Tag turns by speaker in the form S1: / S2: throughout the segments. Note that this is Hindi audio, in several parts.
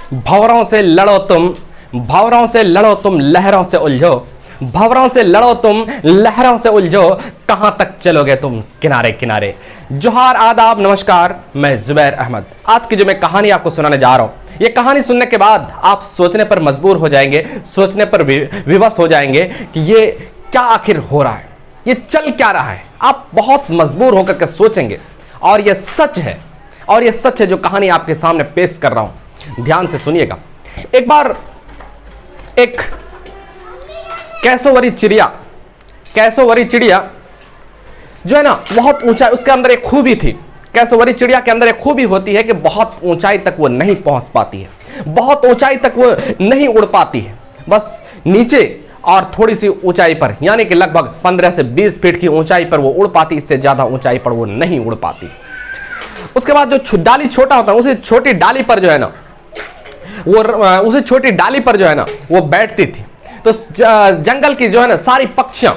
S1: भंवरों से लड़ो तुम, भंवरों से लड़ो तुम, लहरों से उलझो, भंवरों से लड़ो तुम, लहरों से उलझो, कहां तक चलोगे तुम किनारे किनारे। जोहार, आदाब, नमस्कार, मैं जुबैर अहमद। आज की जो मैं कहानी आपको सुनाने जा रहा हूं, ये कहानी सुनने के बाद आप सोचने पर मजबूर हो जाएंगे, सोचने पर विवश हो जाएंगे कि ये क्या आखिर हो रहा है, ये चल क्या रहा है। आप बहुत मजबूर होकर के सोचेंगे और ये सच है, और ये सच है जो कहानी आपके सामने पेश कर रहा हूं। ध्यान से सुनिएगा। एक बार एक कैसोवरी चिड़िया जो है ना बहुत ऊंचा, उसके अंदर एक खूबी थी। कैसोवरी चिड़िया के अंदर एक खूबी होती है कि बहुत ऊंचाई तक वो नहीं पहुंच पाती है, बहुत ऊंचाई तक वो नहीं उड़ पाती है, बस नीचे और थोड़ी सी ऊंचाई पर, यानी कि लगभग 15 से 20 फीट की ऊंचाई पर वो उड़ पाती, इससे ज्यादा ऊंचाई पर वो नहीं उड़ पाती। उसके बाद जो डाली छोटा होता है, उसी छोटी डाली पर जो है ना वो बैठती थी। तो जंगल की जो है ना सारी पक्षियां,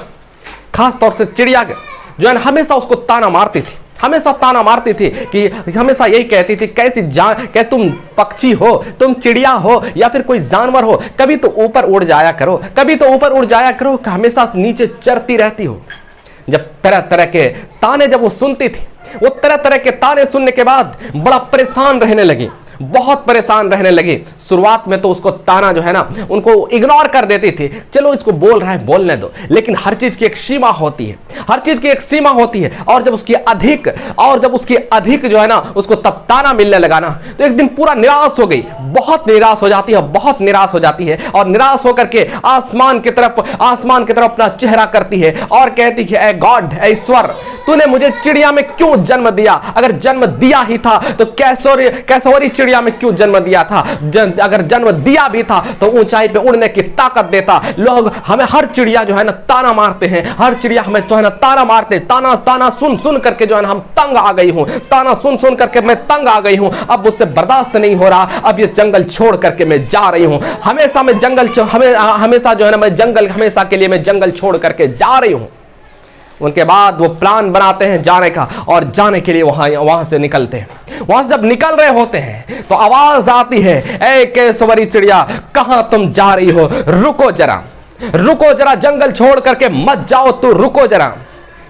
S1: खास तौर से चिड़िया जो है ना हमेशा उसको ताना मारती थी, हमेशा ताना मारती थी कि हमेशा यही कहती थी, क्या तुम पक्षी हो, तुम चिड़िया हो या फिर कोई जानवर हो, कभी तो ऊपर उड़ जाया करो, कभी तो ऊपर उड़ जाया करो, हमेशा नीचे चरती रहती हो। जब तरह तरह के ताने जब वो सुनती थी, वो तरह तरह के ताने सुनने के बाद बड़ा परेशान रहने लगी, बहुत परेशान रहने लगी। शुरुआत में तो उसको ताना जो है ना उनको इग्नोर कर देती थी, चलो इसको बोल रहा है बोलने दो, लेकिन हर चीज की एक सीमा होती है, हर चीज की एक सीमा होती है। और जब उसकी अधिक जो है ना उसको तब ताना मिलने लगा ना, तो एक दिन पूरा निराश हो गई, बहुत निराश हो जाती है, बहुत निराश हो जाती है। और निराश होकर के आसमान की तरफ अपना चेहरा करती है और कहती है, ऐ गॉड, ऐ ईश्वर, तूने मुझे चिड़िया में क्यों जन्म दिया? अगर जन्म दिया ही था तो कैसोवरी चिड़िया में क्यों जन्म दिया था? अगर जन्म दिया भी था तो ऊंचाई पे उड़ने की ताकत देता। लोग हमें, हर चिड़िया जो है ना ताना मारते हैं, हर चिड़िया हमें जो है ना ताना मारते, ताना सुन करके जो है ना हम तंग आ गई हूं, ताना सुन करके मैं तंग आ गई हूं, अब मुझसे बर्दाश्त नहीं हो रहा, अब ये जंगल छोड़ करके मैं जा रही हूं। हमेशा जो है ना हमेशा के लिए मैं जंगल छोड़ करके जा रही हूं। उनके बाद वो प्लान बनाते हैं जाने का, और जाने के लिए वहां से निकलते हैं। वहां से जब निकल रहे होते हैं तो आवाज आती है, ऐ कैसोवरी चिड़िया, कहां तुम जा रही हो? रुको जरा, जंगल छोड़ करके मत जाओ, तू रुको जरा।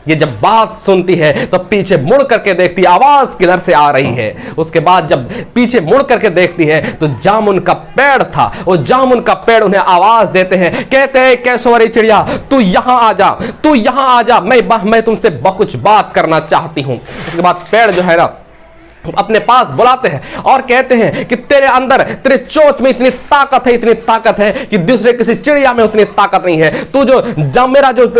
S1: ये जब बात सुनती है तो पीछे मुड़ करके देखती, आवाज किधर से आ रही है। उसके बाद जब पीछे मुड़ करके देखती है तो जामुन का पेड़ था, वो जामुन का पेड़ उन्हें आवाज देते हैं, कहते हैं, कैसोवरी चिड़िया, तू यहां आ जा, मैं तुमसे कुछ बात करना चाहती हूं। उसके बाद पेड़ जो है ना अपने पास बुलाते हैं और कहते हैं कि तेरे अंदर, तेरे चोंच में इतनी ताकत है कि दूसरे किसी चिड़िया में उतनी ताकत नहीं है। तू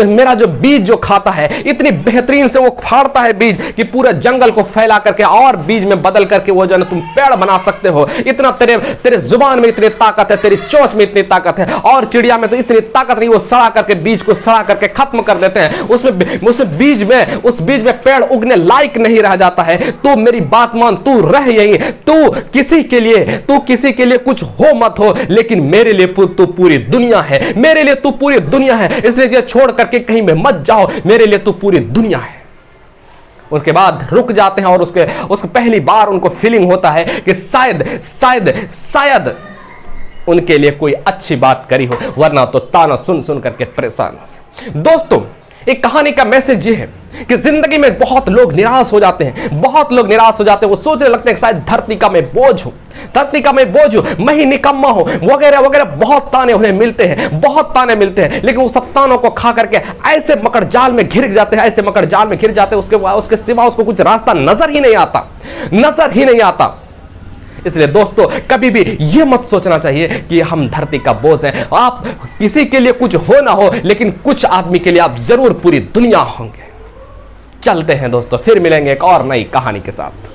S1: मेरा जो बीज जो खाता है, इतनी बेहतरीन से वो फाड़ता है बीज कि पूरे जंगल को फैला करके और बीज में बदल करके वो जो है तुम पेड़ बना सकते हो। इतना तेरे जुबान में इतनी ताकत है, तेरी चोंच में इतनी ताकत है, और चिड़िया में तो इतनी ताकत नहीं, वो सड़ा करके बीज को सड़ा करके खत्म कर देते हैं। उस बीज में पेड़ उगने लायक नहीं रह जाता है। तू मेरी बात मान, तू रह यही, तू किसी के लिए कुछ हो मत हो, लेकिन मेरे लिए तू पूरी दुनिया है, मेरे लिए तू पूरी दुनिया है, इसलिए ये छोड़ करके कहीं में मत जाओ, मेरे लिए तू पूरी दुनिया है। उसके बाद रुक जाते हैं और उसको पहली बार उनको फीलिंग होता है कि शायद उनके लिए कोई अच्छी बात करी हो, वरना तो ताना सुन करके परेशान हो। दोस्तों, एक कहानी का मैसेज ये है कि जिंदगी में बहुत लोग निराश हो जाते हैं, वो सोचने लगते हैं कि शायद धरती का मैं बोझ हूं, मैं ही निकम्मा हूं, वगैरह वगैरह। बहुत ताने उन्हें मिलते हैं, लेकिन वो सब तानों को खा करके ऐसे मकड़ जाल में घिर जाते हैं, उसके सिवा उसको कुछ रास्ता नजर ही नहीं आता। इसलिए दोस्तों, कभी भी यह मत सोचना चाहिए कि हम धरती का बोझ हैं। आप किसी के लिए कुछ हो ना हो, लेकिन कुछ आदमी के लिए आप जरूर पूरी दुनिया होंगे। चलते हैं दोस्तों, फिर मिलेंगे एक और नई कहानी के साथ।